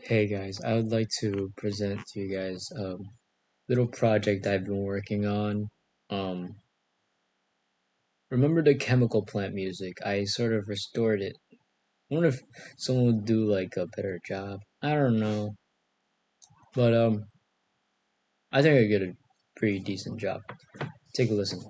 Hey guys, I would like to present to you guys a little project I've been working on. Um, remember the chemical plant music? I sort of restored it. I wonder if someone would do like a better job. I don't know, but I think I did a pretty decent job. Take a listen.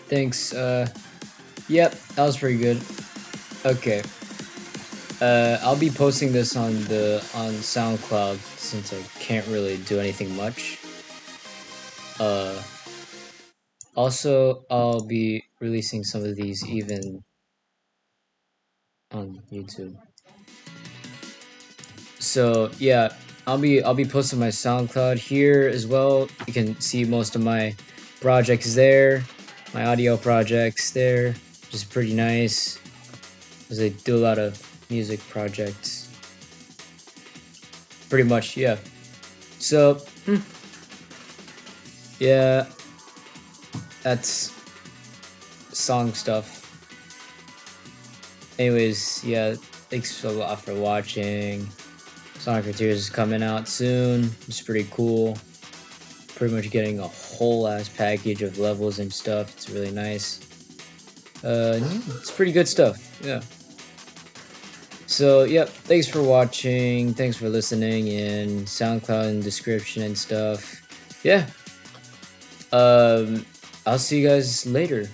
Thanks. Yep, that was pretty good. Okay. I'll be posting this on SoundCloud since I can't really do anything much. Uh, Also, I'll be releasing some of these even on YouTube. So yeah, I'll be posting my SoundCloud here as well. You can see most of my projects there, my audio projects there, which is pretty nice because I do a lot of music projects. Pretty much, yeah. So yeah, that's song stuff. Anyways, yeah, thanks a lot for watching. Sonic Frontiers is coming out soon. It's pretty cool. Pretty much getting a whole ass package of levels and stuff. It's really nice. It's pretty good stuff. Yeah. So, yep. Thanks for watching. Thanks for listening. In SoundCloud and description and stuff. Yeah. I'll see you guys later.